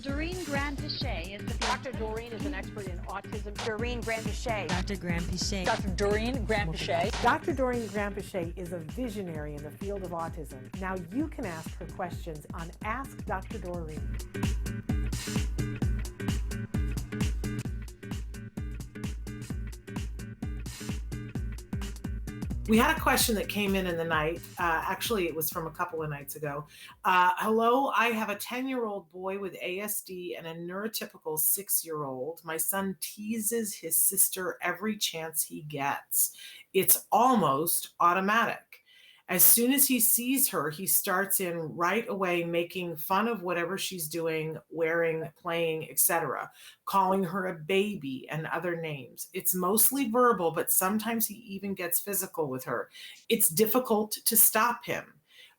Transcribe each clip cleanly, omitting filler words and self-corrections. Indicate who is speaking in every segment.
Speaker 1: Doreen Granpeesheh is the
Speaker 2: Dr. Doreen is an expert in autism.
Speaker 3: Doreen Granpeesheh.
Speaker 4: Dr. Granpeesheh.
Speaker 2: Dr. Doreen Granpeesheh.
Speaker 5: Dr. Doreen Granpeesheh is a visionary in the field of autism. Now you can ask her questions on Ask Dr. Doreen. We had a question that came in the night. Actually, it was from a couple of nights ago. Hello, I have a 10-year-old boy with ASD and a neurotypical 6-year-old. My son teases his sister every chance he gets. It's almost automatic. As soon as he sees her, he starts in right away making fun of whatever she's doing, wearing, playing, etc., calling her a baby and other names. It's mostly verbal, but sometimes he even gets physical with her. It's difficult to stop him.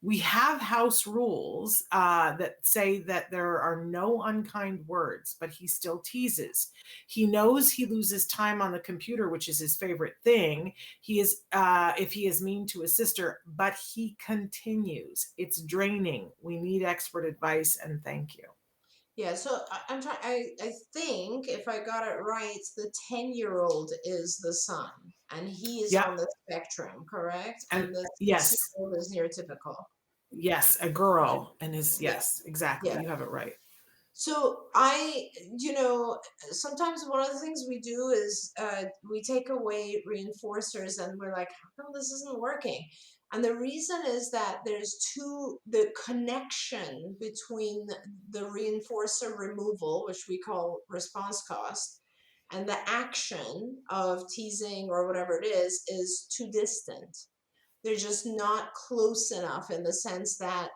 Speaker 5: We have house rules that say that there are no unkind words, but he still teases. He knows he loses time on the computer, which is his favorite thing. He is, if he is mean to his sister, but he continues. It's draining. We need expert advice, and thank you.
Speaker 6: Yeah, so I'm trying. I think if I got it right, the 10-year-old is the son, and he is on the spectrum, correct? And the
Speaker 5: yes,
Speaker 6: 6-year-old is neurotypical.
Speaker 5: Yes, a girl, and his yes, exactly. Yeah. You have it right.
Speaker 6: So sometimes one of the things we do is we take away reinforcers, and we're like, how come this isn't working? And the reason is that there's the connection between the reinforcer removal, which we call response cost, and the action of teasing or whatever it is too distant. They're just not close enough in the sense that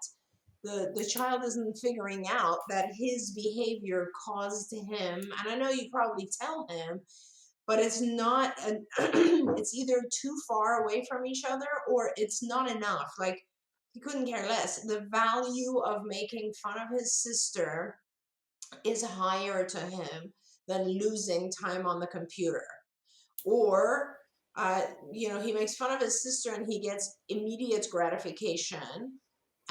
Speaker 6: the child isn't figuring out that his behavior caused him, and I know you probably tell him, but it's not, it's either too far away from each other or it's not enough. Like, he couldn't care less. The value of making fun of his sister is higher to him than losing time on the computer. Or, he makes fun of his sister and he gets immediate gratification,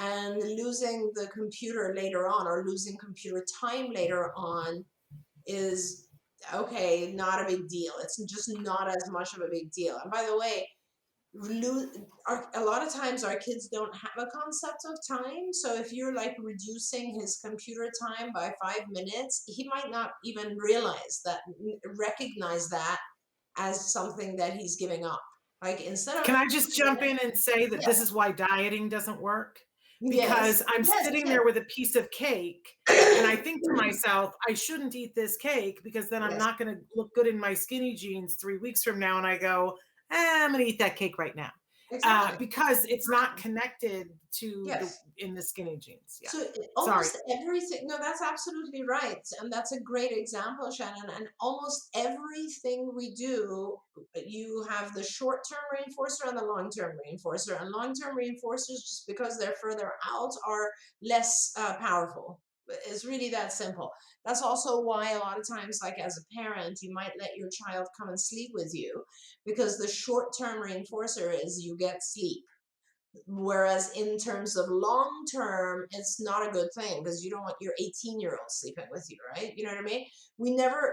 Speaker 6: and losing the computer later on or losing computer time later on is, okay, not a big deal. It's just not as much of a big deal. And by the way, a lot of times our kids don't have a concept of time. So if you're like reducing his computer time by 5 minutes, he might not even recognize that as something that he's giving up. Like, instead of,
Speaker 5: can I just jump in and say that this is why dieting doesn't work? Because I'm sitting there with a piece of cake and I think to myself, I shouldn't eat this cake because then I'm not going to look good in my skinny jeans 3 weeks from now. And I go, I'm going to eat that cake right now. Exactly. Because it's not connected to in the skinny jeans. Yeah.
Speaker 6: So almost everything, no, that's absolutely right. And that's a great example, Shannon. And almost everything we do, you have the short-term reinforcer and the long-term reinforcer. And long-term reinforcers, just because they're further out, are less powerful. It's really that simple. That's also why a lot of times, like as a parent, you might let your child come and sleep with you, because the short-term reinforcer is you get sleep. Whereas in terms of long-term, it's not a good thing because you don't want your 18-year-old sleeping with you, right? You know what I mean?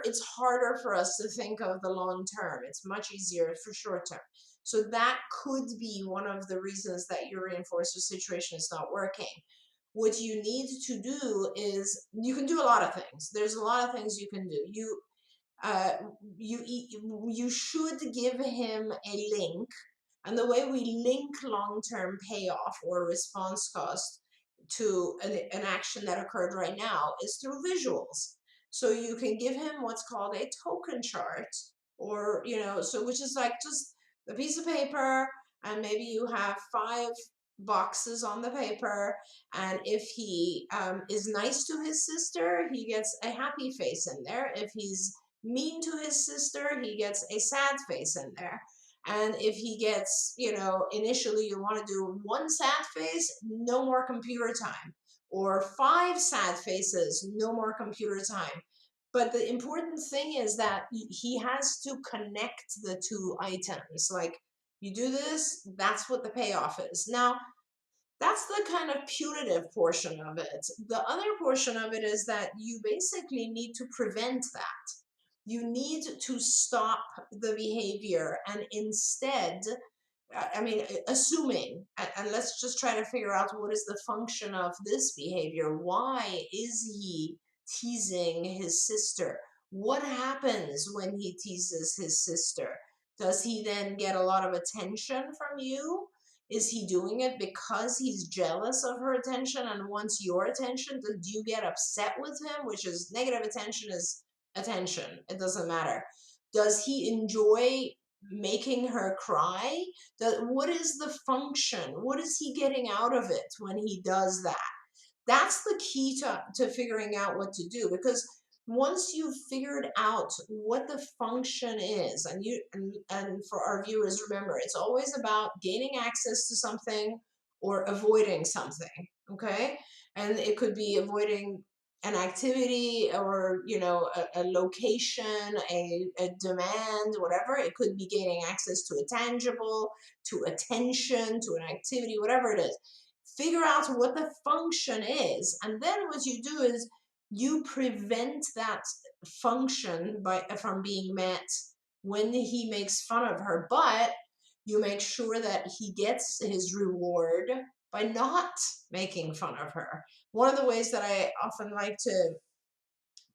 Speaker 6: It's harder for us to think of the long-term. It's much easier for short-term. So that could be one of the reasons that your reinforcer situation is not working. What you need to do is, you can do a lot of things. There's a lot of things you can do. You should give him a link. And the way we link long-term payoff or response cost to an action that occurred right now is through visuals. So you can give him what's called a token chart, or, which is like just a piece of paper, and maybe you have 5 boxes on the paper, and if he is nice to his sister, he gets a happy face in there. If he's mean to his sister, he gets a sad face in there. And if he gets, initially you want to do 1 sad face, no more computer time, or 5 sad faces, no more computer time. But the important thing is that he has to connect the 2 items. Like, you do this, that's what the payoff is. Now, That's the kind of punitive portion of it. The other portion of it is that you basically need to prevent that. You need to stop the behavior and instead, assuming, and let's just try to figure out what is the function of this behavior. Why is he teasing his sister? What happens when he teases his sister? Does he then get a lot of attention from you? Is he doing it because he's jealous of her attention and wants your attention? Do you get upset with him? Which is negative attention is attention. It doesn't matter. Does he enjoy making her cry? What is the function? What is he getting out of it when he does that? That's the key to figuring out what to do, because once you've figured out what the function is, and for our viewers, remember, it's always about gaining access to something or avoiding something, okay? And it could be avoiding an activity or a location, a demand, whatever. It could be gaining access to a tangible, to attention, to an activity, whatever it is. Figure out what the function is, and then what you do is you prevent that function from being met when he makes fun of her, but you make sure that he gets his reward by not making fun of her. One of the ways that I often like to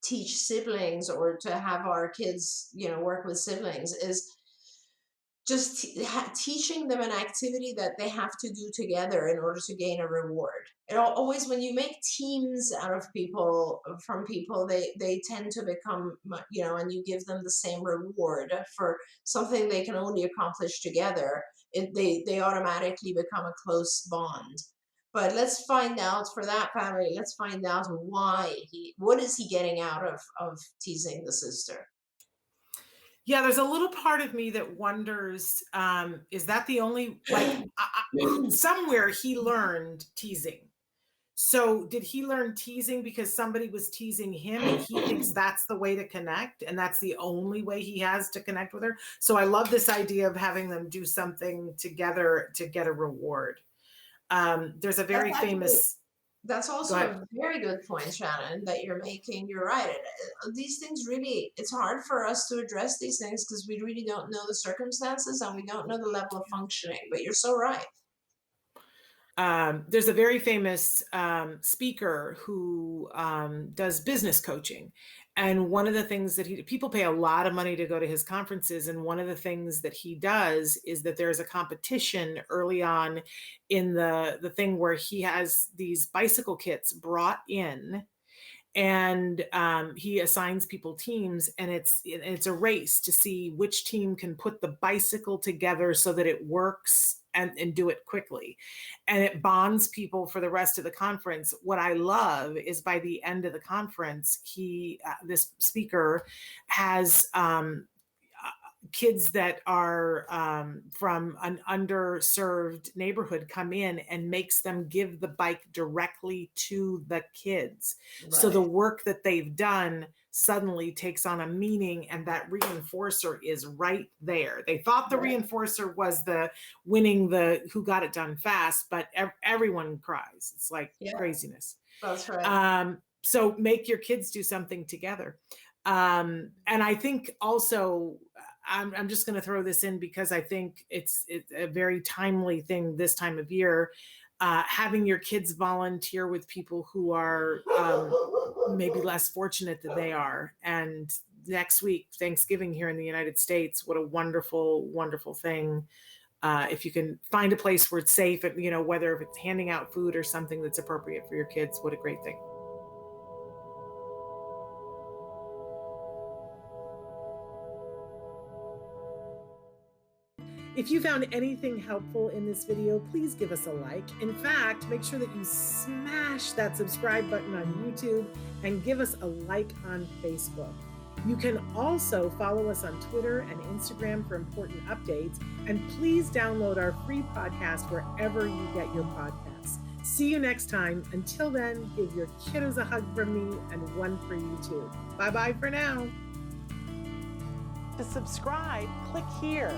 Speaker 6: teach siblings, or to have our kids, work with siblings, is just teaching them an activity that they have to do together in order to gain a reward. It always, when you make teams out of people, they tend to become, and you give them the same reward for something they can only accomplish together, they automatically become a close bond. But let's find out, for that family, let's find out what is he getting out of teasing the sister?
Speaker 5: Yeah, there's a little part of me that wonders, is that the only, somewhere he learned teasing. So did he learn teasing because somebody was teasing him and he thinks that's the way to connect and that's the only way he has to connect with her? So I love this idea of having them do something together to get a reward. There's a very famous...
Speaker 6: That's also a very good point, Shannon, that you're making. You're right. These things really, it's hard for us to address these things because we really don't know the circumstances and we don't know the level of functioning, but you're so right.
Speaker 5: There's a very famous speaker who does business coaching. And one of the things that people pay a lot of money to go to his conferences. And one of the things that he does is that there's a competition early on in the thing where he has these bicycle kits brought in, and he assigns people teams, and it's a race to see which team can put the bicycle together so that it works and do it quickly. And it bonds people for the rest of the conference. What I love is by the end of the conference, this speaker has kids that are from an underserved neighborhood come in and makes them give the bike directly to the kids. Right. So the work that they've done suddenly takes on a meaning, and that reinforcer is right there. They thought the reinforcer was the winning the who got it done fast, but everyone cries. It's like craziness.
Speaker 6: That's right.
Speaker 5: So make your kids do something together. And I think also, I'm just going to throw this in because I think it's a very timely thing this time of year. Having your kids volunteer with people who are maybe less fortunate than they are. And next week, Thanksgiving here in the United States, what a wonderful, wonderful thing. If you can find a place where it's safe, whether if it's handing out food or something that's appropriate for your kids, what a great thing. If you found anything helpful in this video, please give us a like. In fact, make sure that you smash that subscribe button on YouTube and give us a like on Facebook. You can also follow us on Twitter and Instagram for important updates. And please download our free podcast wherever you get your podcasts. See you next time. Until then, give your kiddos a hug from me and one for you too. Bye-bye for now.
Speaker 2: To subscribe, click here.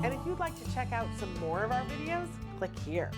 Speaker 2: And if you'd like to check out some more of our videos, click here.